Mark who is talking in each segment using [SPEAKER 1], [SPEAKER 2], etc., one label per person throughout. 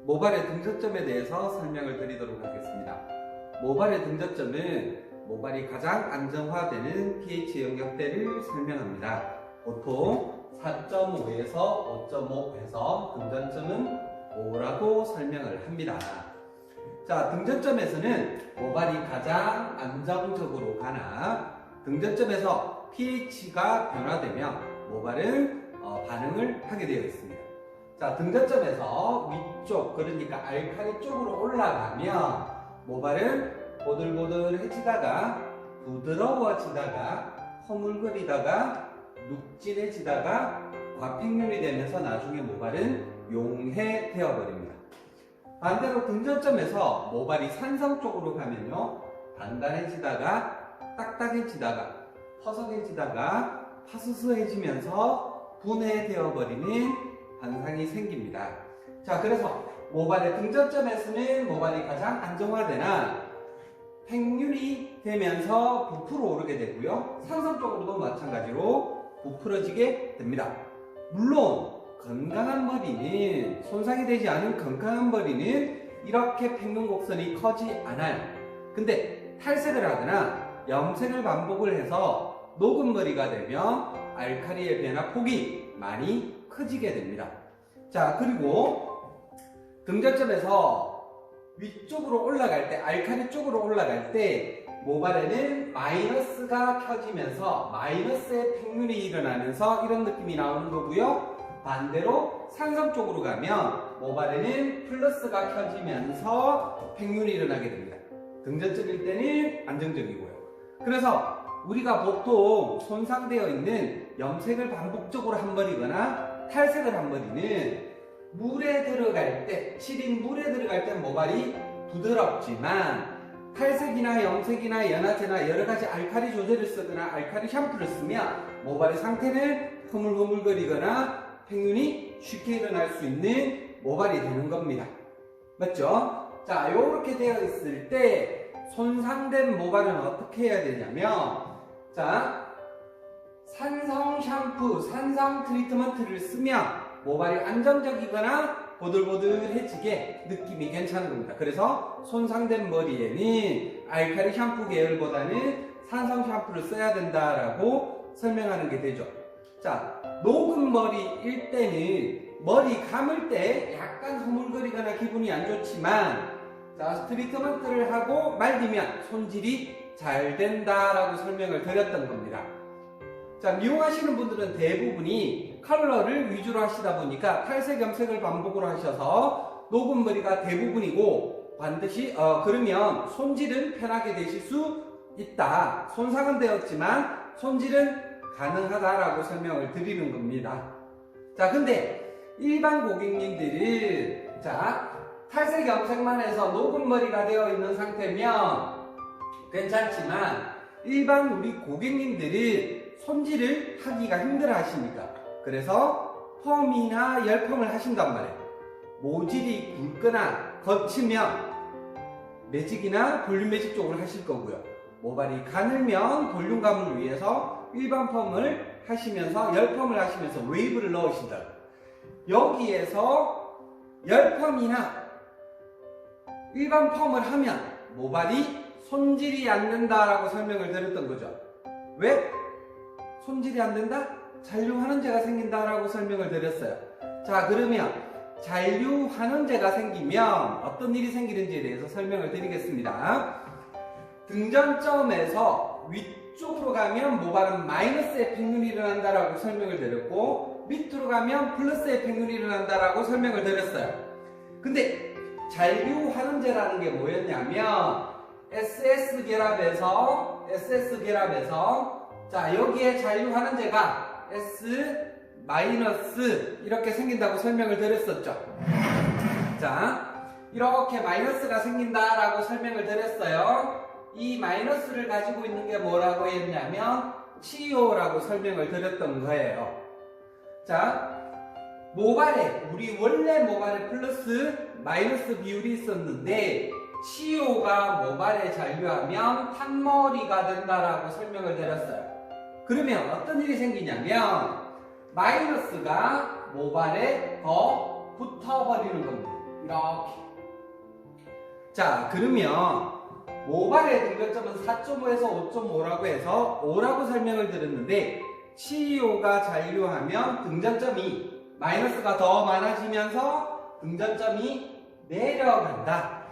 [SPEAKER 1] 모발의 등저점에 대해서 설명을 드리도록 하겠습니다. 모발의 등저점은 모발이 가장 안정화되는 pH 영역대를 설명합니다. 보통 4.5에서 5.5에서 등저점은 5라고 설명을 합니다. 자, 등저점에서는 모발이 가장 안정적으로 가나 등저점에서 pH가 변화되면 모발은 반응을 하게 되어 있습니다. 자, 등저점에서 위쪽, 그러니까 알칼리 쪽으로 올라가면 모발은 보들보들해지다가 부드러워지다가 허물거리다가 눅진해지다가 과팽륜이 되면서 나중에 모발은 용해되어 버립니다. 반대로 등저점에서 모발이 산성 쪽으로 가면요, 단단해지다가 딱딱해지다가 퍼석해지다가 파스스해지면서 분해되어 버리는 현상이 생깁니다. 자, 그래서 모발의 등저점에서는 모발이 가장 안정화되나 팽륜이 되면서 부풀어 오르게 되고요, 산성 쪽으로도 마찬가지로 부풀어지게 됩니다. 물론 건강한 머리는, 손상이 되지 않은 건강한 머리는 이렇게 팽륜 곡선이 커지 않아요. 근데 탈색을 하거나 염색을 반복을 해서 녹은 머리가 되면 알칼리의 변화폭이 많이 커지게 됩니다. 자, 그리고 등저점에서 위쪽으로 올라갈 때, 알칼리 쪽으로 올라갈 때 모발에는 마이너스가 켜지면서 마이너스의 팽륜이 일어나면서 이런 느낌이 나오는 거고요. 반대로 산성 쪽으로 가면 모발에는 플러스가 켜지면서 팽륜이 일어나게 됩니다. 등저점일 때는 안정적이고요. 그래서 우리가 보통 손상되어 있는 염색을 반복적으로 한 머리거나 탈색을 한 머리는 물에 들어갈 때, 시린 물에 들어갈 때 모발이 부드럽지만 탈색이나 염색이나 연화제나 여러가지 알칼리 조제를 쓰거나 알칼리 샴푸를 쓰면 모발의 상태는 흐물흐물거리거나 팽륜이 쉽게 일어날 수 있는 모발이 되는 겁니다. 맞죠? 자, 요렇게 되어 있을 때 손상된 모발은 어떻게 해야 되냐면, 자, 산성 샴푸, 산성 트리트먼트를 쓰면 모발이 안정적이거나 보들보들해지게 느낌이 괜찮은 겁니다. 그래서 손상된 머리에는 알칼리 샴푸 계열보다는 산성 샴푸를 써야 된다라고 설명하는 게 되죠. 자, 녹은 머리일 때는 머리 감을 때 약간 흐물거리거나 기분이 안 좋지만, 자, 트리트먼트를 하고 말리면 손질이 잘 된다라고 설명을 드렸던 겁니다. 자, 미용하시는 분들은 대부분이 컬러를 위주로 하시다 보니까 탈색, 염색을 반복으로 하셔서 녹은 머리가 대부분이고, 반드시 그러면 손질은 편하게 되실 수 있다. 손상은 되었지만 손질은 가능하다라고 설명을 드리는 겁니다. 자, 근데 일반 고객님들은, 자, 탈색, 염색만 해서 녹은 머리가 되어 있는 상태면 괜찮지만 일반 우리 고객님들은 손질을 하기가 힘들어 하시니까, 그래서 펌이나 열펌을 하신단 말이에요. 모질이 굵거나 거치면 매직이나 볼륨 매직 쪽을 하실 거고요. 모발이 가늘면 볼륨감을 위해서 일반 펌을 하시면서 열펌을 하시면서 웨이브를 넣으신다. 여기에서 열펌이나 일반 펌을 하면 모발이 손질이 안 된다라고 설명을 드렸던 거죠. 왜? 손질이 안 된다? 잔류환원제가 생긴다라고 설명을 드렸어요. 자, 그러면 잔류환원제가 생기면 어떤 일이 생기는지에 대해서 설명을 드리겠습니다. 등전점에서 위쪽으로 가면 모발은 마이너스의 팽륜이 일어난다라고 설명을 드렸고, 밑으로 가면 플러스의 팽륜이 일어난다라고 설명을 드렸어요. 근데 잔류환원제라는 게 뭐였냐면 SS 결합에서 자, 여기에 잔류환원제가 S 마이너스 이렇게 생긴다고 설명을 드렸었죠. 자, 이렇게 마이너스가 생긴다라고 설명을 드렸어요. 이 마이너스를 가지고 있는 게 뭐라고 했냐면 CO라고 설명을 드렸던 거예요. 자, 모발에, 우리 원래 모발에 플러스 마이너스 비율이 있었는데 CO가 모발에 잔류하면 탄머리가 된다라고 설명을 드렸어요. 그러면 어떤 일이 생기냐면 마이너스가 모발에 더 붙어버리는 겁니다. 이렇게. 자, 그러면 모발의 등전점은 4.5에서 5.5라고 해서 5라고 설명을 드렸는데 치료가 잔류하면 등전점이 마이너스가 더 많아지면서 등전점이 내려간다.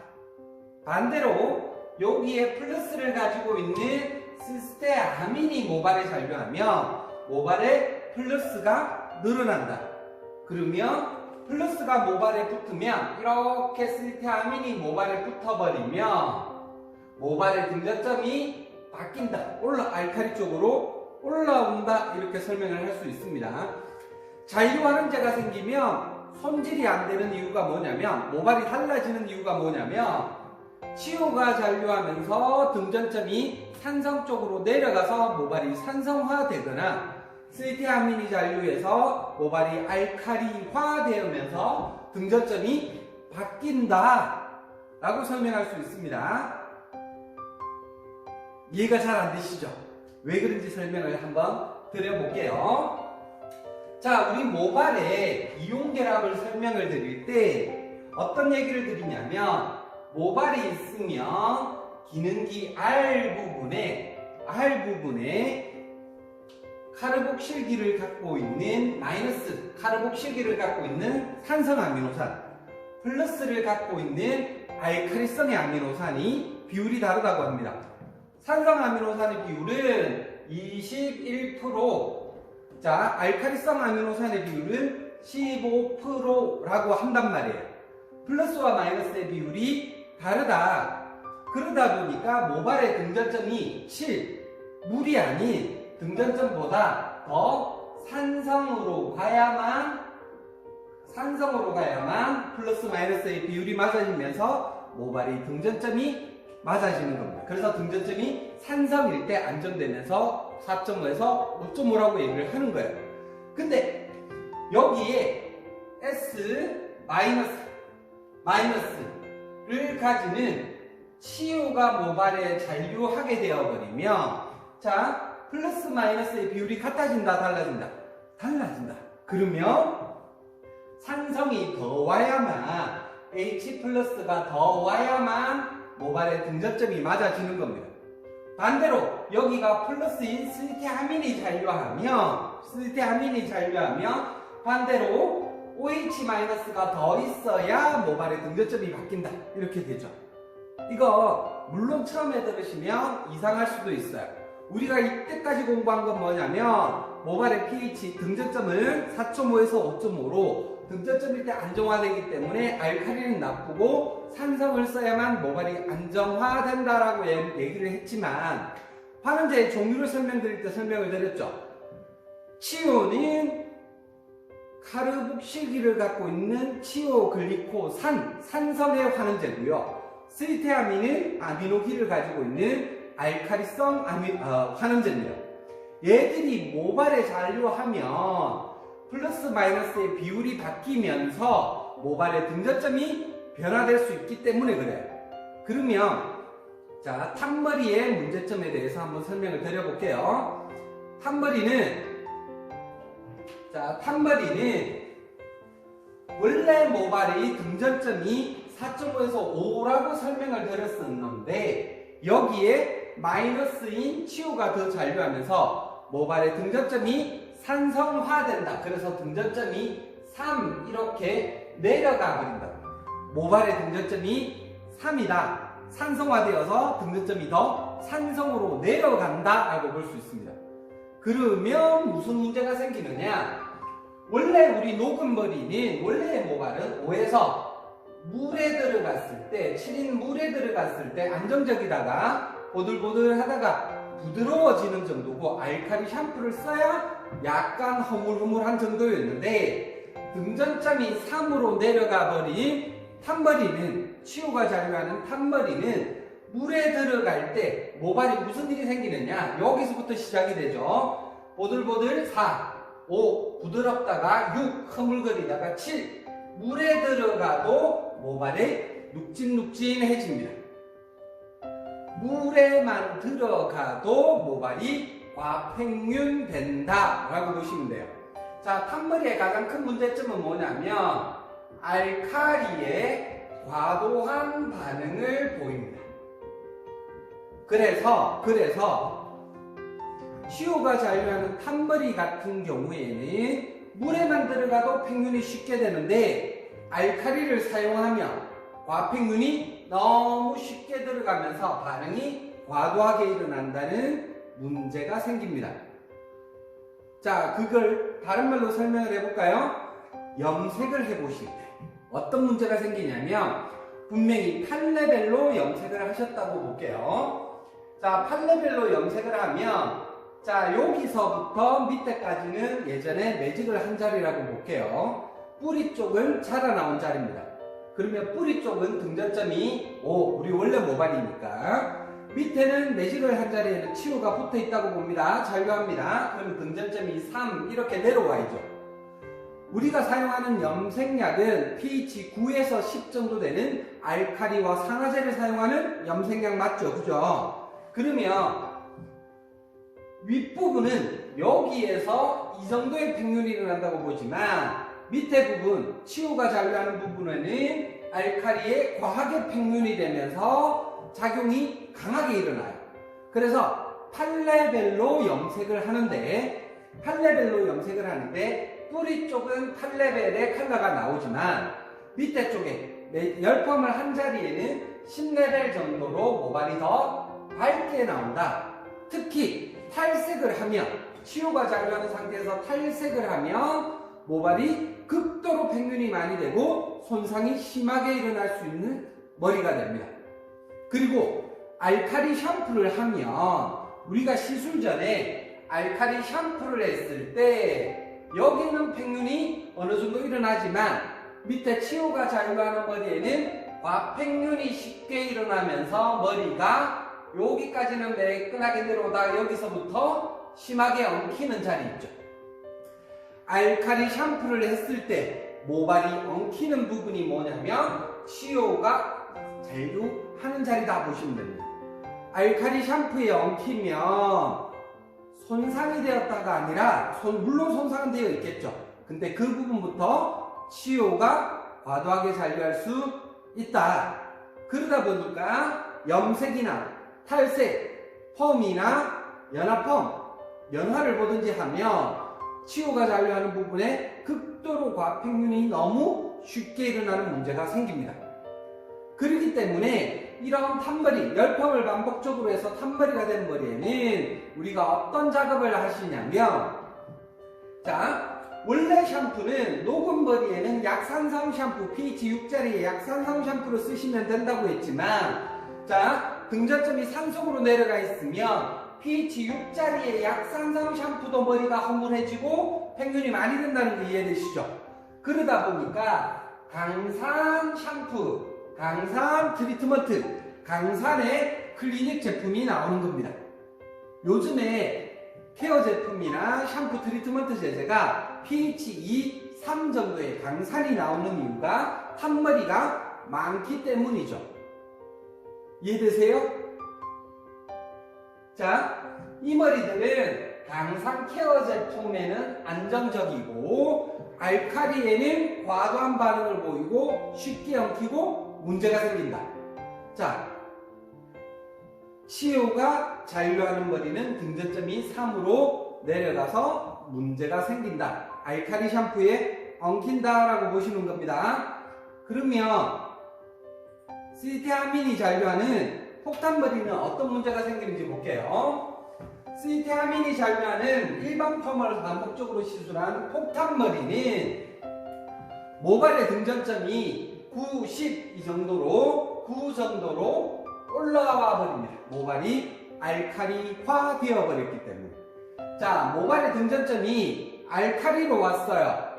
[SPEAKER 1] 반대로 여기에 플러스를 가지고 있는 시스테아민이 모발에 잔류하면 모발에 플러스가 늘어난다. 그러면 플러스가 모발에 붙으면 이렇게 시스테아민이 모발에 붙어버리면 모발의 등전점이 바뀐다. 알칼리 쪽으로 올라온다. 이렇게 설명을 할 수 있습니다. 잔류환원제가 생기면 손질이 안 되는 이유가 뭐냐면 모발이 달라지는 이유가 뭐냐면 치유가 잔류하면서 등전점이 산성 쪽으로 내려가서 모발이 산성화되거나 시스테아민이 잔류해서 모발이 알칼리화되면서 등전점이 바뀐다 라고 설명할 수 있습니다. 이해가 잘 안 되시죠? 왜 그런지 설명을 한번 드려볼게요. 자, 우리 모발의 이용결합을 설명을 드릴 때 어떤 얘기를 드리냐면 모발이 있으면 기능기 R 부분에 카르복실기를 갖고 있는 마이너스 카르복실기를 갖고 있는 산성 아미노산 플러스를 갖고 있는 알칼리성의 아미노산이 비율이 다르다고 합니다. 산성 아미노산의 비율은 21%, 자, 알칼리성 아미노산의 비율은 15%라고 한단 말이에요. 플러스와 마이너스의 비율이 다르다. 그러다 보니까 모발의 등전점이 7, 물이 아닌 등전점보다 더 산성으로 가야만 플러스 마이너스의 비율이 맞아지면서 모발의 등전점이 맞아지는 겁니다. 그래서 등전점이 산성일 때 안정되면서 4.5에서 5.5라고 얘기를 하는 거예요. 근데 여기에 S 마이너스를 가지는 치유가 모발에 잔류하게 되어버리면 자, 플러스 마이너스의 비율이 같아진다, 달라진다. 그러면 산성이 더 와야만 H 플러스가 더 와야만 모발의 등전점이 맞아지는 겁니다. 반대로 여기가 플러스인 시스테아민이 잔류하면 반대로 OH-가 더 있어야 모발의 등전점이 바뀐다. 이렇게 되죠. 이거 물론 처음에 들으시면 이상할 수도 있어요. 우리가 이때까지 공부한 건 뭐냐면 모발의 pH 등전점을 4.5에서 5.5로 등전점일 때 안정화되기 때문에 알칼리는 나쁘고 산성을 써야만 모발이 안정화된다라고 얘기를 했지만 환원제의 종류를 설명드릴 때 설명을 드렸죠. 치오는 카르복실기를 갖고 있는 치오글리코산, 산성의 환원제고요. 시스테아민은 아미노기를 가지고 있는 알칼리성 환원제입니다. 얘들이 모발에 잔류하면 플러스 마이너스의 비율이 바뀌면서 모발의 등전점이 변화될 수 있기 때문에 그래요. 그러면 자, 탑머리의 문제점에 대해서 한번 설명을 드려볼게요. 탑머리는 원래 모발의 등전점이 4.5에서 5라고 설명을 드렸었는데 여기에 마이너스인 치유가 더 잔류하면서 모발의 등전점이 산성화된다. 그래서 등전점이 3 이렇게 내려가 버린다. 모발의 등전점이 3이다. 산성화되어서 등전점이 더 산성으로 내려간다 라고 볼 수 있습니다. 그러면 무슨 문제가 생기느냐? 원래 우리 녹음머리는 원래의 모발은 5에서 물에 들어갔을 때 7인 물에 들어갔을 때 안정적이다가 보들보들하다가 부드러워지는 정도고 알칼리 샴푸를 써야 약간 허물허물한 정도였는데 등전점이 3으로 내려가 버린 탑머리는 치유가 잔류하는 탑머리는 물에 들어갈 때 모발이 무슨 일이 생기느냐 여기서부터 시작이 되죠. 보들보들 4, 5 부드럽다가 6 허물거리다가 7 물에 들어가도 모발이 눅진눅진해집니다. 물에만 들어가도 모발이 과팽윤된다 라고 보시면 돼요. 자, 탑머리의 가장 큰 문제점은 뭐냐면 알칼리에 과도한 반응을 보입니다. 그래서 치유가 잔류하는 탄머리 같은 경우에는 물에만 들어가도 팽윤이 쉽게 되는데 알칼리를 사용하면 과팽윤이 너무 쉽게 들어가면서 반응이 과도하게 일어난다는 문제가 생깁니다. 자, 그걸 다른 말로 설명을 해볼까요? 염색을 해보실 때 어떤 문제가 생기냐면 분명히 8레벨로 염색을 하셨다고 볼게요. 자, 8레벨로 염색을 하면 자, 여기서부터 밑에까지는 예전에 매직을 한 자리라고 볼게요. 뿌리 쪽은 자라나온 자리입니다. 그러면 뿌리 쪽은 등전점이 5, 우리 원래 모발이니까 밑에는 매직을 한 자리에는 치유가 붙어 있다고 봅니다. 잔류합니다. 그러면 등전점이 3 이렇게 내려와야죠. 우리가 사용하는 염색약은 pH 9에서 10 정도 되는 알칼리와 산화제를 사용하는 염색약 맞죠? 그죠? 그러면 윗부분은 여기에서 이 정도의 팽윤이 일어난다고 보지만 밑에 부분, 치유가 잔류하는 부분에는 알칼리에 과하게 팽윤이 되면서 작용이 강하게 일어나요. 그래서 8레벨로 염색을 하는데 뿌리 쪽은 8레벨의 컬러가 나오지만 밑에 쪽에 열펌을 한 자리에는 10레벨 정도로 모발이 더 밝게 나온다. 특히 탈색을 하면 치유가 잔류하는 상태에서 탈색을 하면 모발이 극도로 팽윤이 많이 되고 손상이 심하게 일어날 수 있는 머리가 됩니다. 그리고 알칼리 샴푸를 하면 우리가 시술 전에 알칼리 샴푸를 했을 때 여기는 팽윤이 어느 정도 일어나지만 밑에 치유가 잔류하는 머리에는 과팽윤이 쉽게 일어나면서 머리가 여기까지는 매끈하게 내려오다가 여기서부터 심하게 엉키는 자리 있죠. 알칼리 샴푸를 했을 때 모발이 엉키는 부분이 뭐냐면 치유가 잔류하는 자리다 보시면 됩니다. 알칼리 샴푸에 엉키면 손상이 되었다가 아니라 물론 손상은 되어 있겠죠. 근데 그 부분부터 치유가 과도하게 잔류할 수 있다. 그러다 보니까 염색이나 탈색, 펌이나 연화펌, 연화를 보든지 하면 치유가 잔류하는 부분에 극도로 과팽윤이 너무 쉽게 일어나는 문제가 생깁니다. 그렇기 때문에 이런 탄머리, 열펌을 반복적으로 해서 탄머리가 된 머리에는 우리가 어떤 작업을 하시냐면 자, 원래 샴푸는 녹은 머리에는 약산성 샴푸, pH 6짜리의 약산성 샴푸를 쓰시면 된다고 했지만 자, 등전점이 산속으로 내려가 있으면 pH 6짜리의 약산성 샴푸도 머리가 허물해지고 팽윤이 많이 된다는 거 이해되시죠? 그러다 보니까 강산 샴푸, 강산 트리트먼트, 강산의 클리닉 제품이 나오는 겁니다. 요즘에 케어 제품이나 샴푸 트리트먼트 제제가 pH 2, 3 정도의 강산이 나오는 이유가 탄머리가 많기 때문이죠. 이해되세요? 자, 이 머리들은 강산 케어 제품에는 안정적이고 알칼리에는 과도한 반응을 보이고 쉽게 엉키고 문제가 생긴다. 자, 치유가 잔류하는 머리는 등전점이 3으로 내려가서 문제가 생긴다. 알칼리 샴푸에 엉킨다라고 보시는 겁니다. 그러면 시티아민이 잔류하는 폭탄머리는 어떤 문제가 생기는지 볼게요. 시티아민이 잔류하는 일반 펌을 반복적으로 시술한 폭탄머리는 모발의 등전점이 9, 10 이 정도로 9 정도로 올라와 버립니다. 모발이 알칼리화 되어 버렸기 때문에. 자, 모발의 등전점이 알칼리로 왔어요.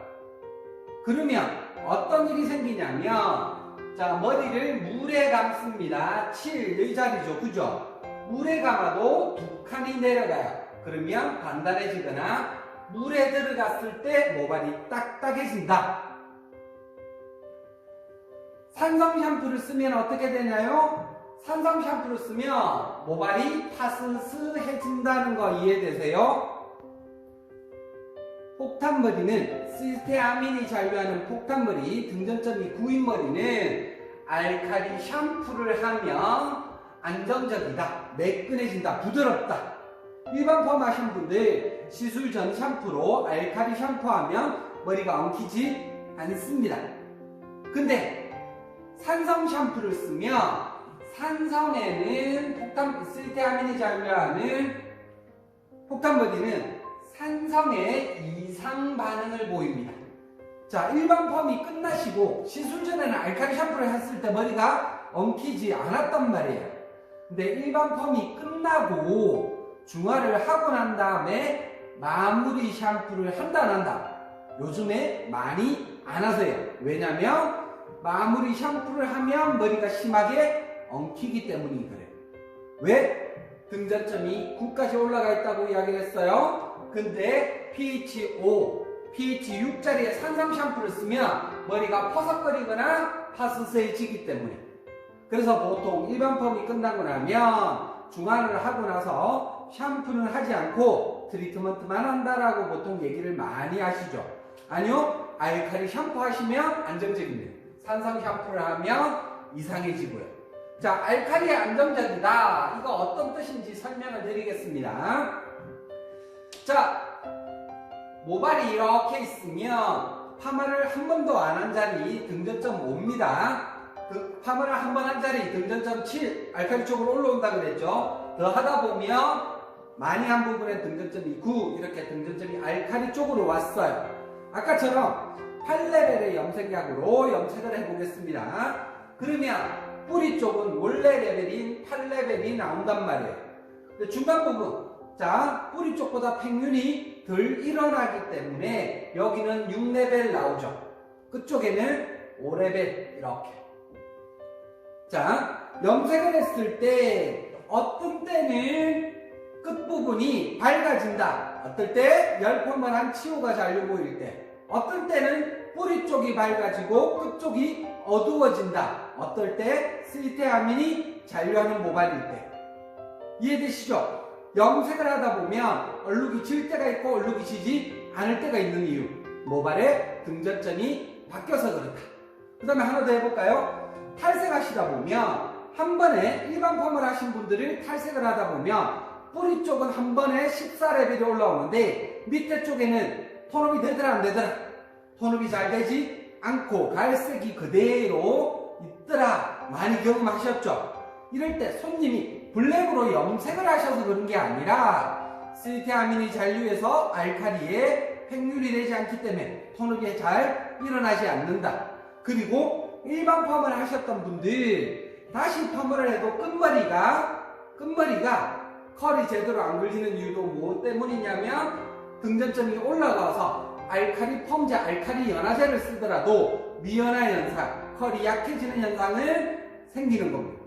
[SPEAKER 1] 그러면 어떤 일이 생기냐면 자, 머리를 물에 감습니다. 7, 이 자리죠. 그죠? 물에 감아도 두 칸이 내려가요. 그러면 단단해지거나 물에 들어갔을 때 모발이 딱딱해진다. 산성 샴푸를 쓰면 어떻게 되나요? 산성 샴푸를 쓰면 모발이 파스스해진다는 거 이해되세요? 폭탄머리는 시스테아민이 잔류하는 폭탄머리, 등전점이 9인 머리는 알칼리 샴푸를 하면 안정적이다, 매끈해진다, 부드럽다. 일반 펌 하신 분들 시술 전 샴푸로 알칼리 샴푸하면 머리가 엉키지 않습니다. 근데 산성 샴푸를 쓰면 산성에는 시스테아민이 잔류하는 폭탄머리는 산성에 이상 반응을 보입니다. 자, 일반 펌이 끝나시고 시술 전에는 알칼리 샴푸를 했을 때 머리가 엉키지 않았단 말이에요. 근데 일반 펌이 끝나고 중화를 하고 난 다음에 마무리 샴푸를 한다 안 한다? 요즘에 많이 안 하세요. 왜냐면 마무리 샴푸를 하면 머리가 심하게 엉키기 때문이 그래요. 왜? 등전점이 9까지 올라가 있다고 이야기를 했어요. 근데 pH 5, pH 6짜리의 산성 샴푸를 쓰면 머리가 퍼석거리거나 파스스해지기 때문에. 그래서 보통 일반 펌이 끝나고 나면 중화를 하고 나서 샴푸는 하지 않고 트리트먼트만 한다라고 보통 얘기를 많이 하시죠. 아니요, 알칼리 샴푸 하시면 안정적입니다. 산성 샴푸를 하면 이상해지고요. 자, 알칼리 안정적이다. 이거 어떤 뜻인지 설명을 드리겠습니다. 자, 모발이 이렇게 있으면 파마를 한 번도 안 한 자리 등전점 5입니다. 파마를 한 번 한 자리 등전점 7, 알칼리 쪽으로 올라온다 그랬죠. 더 하다 보면 많이 한 부분에 등전점이 9, 이렇게 등전점이 알칼리 쪽으로 왔어요. 아까처럼 8레벨의 염색약으로 염색을 해보겠습니다. 그러면 뿌리 쪽은 원래 레벨인 8레벨이 나온단 말이에요. 근데 중간 부분, 자, 뿌리 쪽보다 팽윤이 덜 일어나기 때문에 여기는 6레벨 나오죠. 끝쪽에는 5레벨 이렇게. 자, 염색을 했을 때 어떤 때는 끝부분이 밝아진다. 어떨 때 열펌을 한 치호가 잔류 보일 때. 어떤 때는 뿌리 쪽이 밝아지고 끝쪽이 어두워진다. 어떨 때 시스테아민이 잔류하는 모발일 때. 이해되시죠? 염색을 하다 보면 얼룩이 질 때가 있고 얼룩이 지지 않을 때가 있는 이유. 모발의 등전점이 바뀌어서 그렇다. 그 다음에 하나 더 해볼까요? 탈색하시다 보면 한 번에 일반 펌을 하신 분들을 탈색을 하다 보면 뿌리 쪽은 한 번에 14레벨이 올라오는데 밑에 쪽에는 톤업이 되더라 안 되더라? 톤업이 잘 되지 않고 갈색이 그대로 있더라. 많이 경험하셨죠? 이럴 때 손님이 블랙으로 염색을 하셔서 그런 게 아니라 시스테아민이 잔류해서 알칼리에 팽률이 되지 않기 때문에 톤업이 잘 일어나지 않는다. 그리고 일반 펌을 하셨던 분들 다시 펌을 해도 끝머리가 컬이 제대로 안 걸리는 이유도 뭐 때문이냐면 등전점이 올라가서 알칼리 펌제, 알칼리 연화제를 쓰더라도 미연화 현상, 컬이 약해지는 현상을 생기는 겁니다.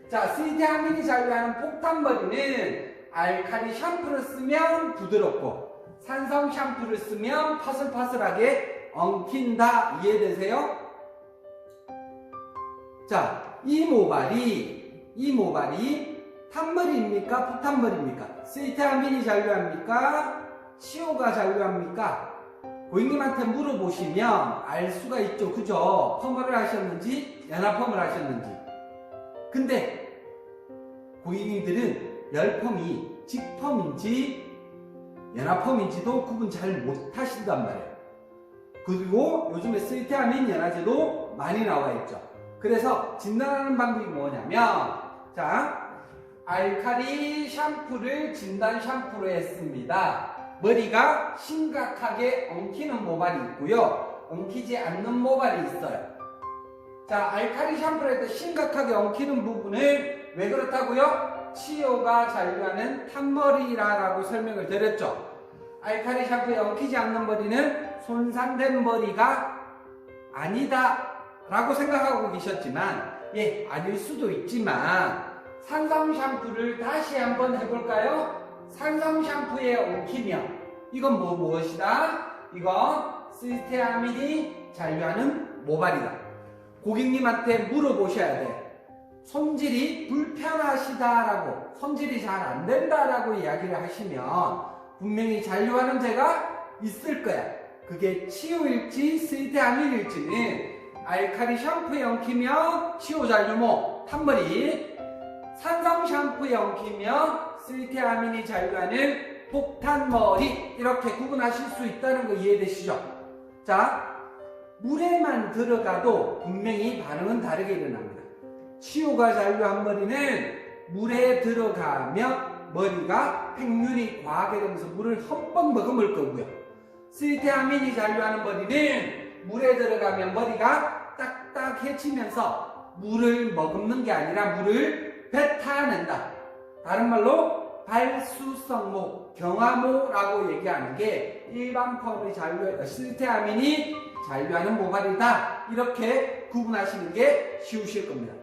[SPEAKER 1] 자, 시스테아민이 잔류하는 폭탄머리는 알칼리 샴푸를 쓰면 부드럽고 산성 샴푸를 쓰면 파슬파슬하게 엉킨다. 이해되세요? 자, 이 모발이 탄머리입니까? 폭탄머리입니까? 시스테아민이 잔류합니까? 치호가 잔류합니까? 고객님한테 물어보시면 알 수가 있죠. 그죠? 펌을 하셨는지 연화펌을 하셨는지. 근데 고객님들은 열펌이 직펌인지 연화펌인지도 구분 잘 못하신단 말이에요. 그리고 요즘에 시스테아민 연화제도 많이 나와 있죠. 그래서 진단하는 방법이 뭐냐면, 자, 알칼리 샴푸를 진단 샴푸로 했습니다. 머리가 심각하게 엉키는 모발이 있고요, 엉키지 않는 모발이 있어요. 자, 알칼리 샴푸를 할 때 심각하게 엉키는 부분을 왜 그렇다고요? 치호가 잔류하는 탄머리라고 설명을 드렸죠. 알칼리 샴푸에 엉키지 않는 머리는 손상된 머리가 아니다 라고 생각하고 계셨지만, 예, 아닐 수도 있지만 산성 샴푸를 다시 한번 해볼까요? 산성 샴푸에 엉키면 이건 무엇이다? 이건 시스테아민이 잔류하는 모발이다. 고객님한테 물어보셔야 돼. 손질이 불편하시다라고, 손질이 잘 안된다라고 이야기를 하시면 분명히 잔류하는 제가 있을 거야. 그게 치오일지 스리테아민일지는 알칼리 샴푸에 엉키면 치오잔류모 탄머리, 산성 샴푸에 엉키면 스리테아민이 잔류하는 폭탄머리, 이렇게 구분하실 수 있다는 거 이해되시죠? 자, 물에만 들어가도 분명히 반응은 다르게 일어납니다. 치오가 잔류한 머리는 물에 들어가면 머리가 팽윤이 과하게 되면서 물을 흠뻑 머금을 거고요. 스리테아민이 잔류하는 머리는 물에 들어가면 머리가 딱딱해지면서 물을 머금는 게 아니라 물을 뱉어낸다. 다른 말로 발수성모, 경화모라고 얘기하는 게 일반 펌이 스리테아민이 잔류하는 모발이다. 이렇게 구분하시는 게 쉬우실 겁니다.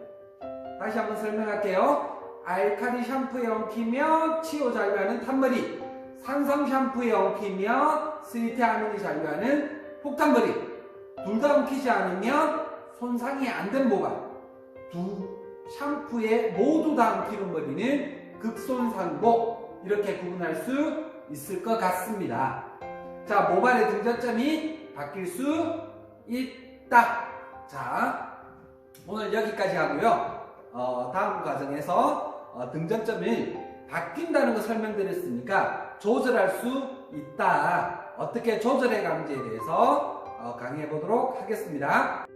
[SPEAKER 1] 다시 한번 설명할게요. 알칼리 샴푸에 엉키면 치오 잔류하는 탄머리, 산성 샴푸에 엉키면 스리테아민이 잔류하는 폭탄머리, 둘 다 엉키지 않으면 손상이 안 된 모발, 두 샴푸에 모두 다 엉키는 머리는 극손상모, 이렇게 구분할 수 있을 것 같습니다. 자, 모발의 등전점이 바뀔 수 있다. 자, 오늘 여기까지 하고요. 다음 과정에서 등전점이 바뀐다는 거 설명드렸으니까 조절할 수 있다. 어떻게 조절해 가는지에 대해서 강의해 보도록 하겠습니다.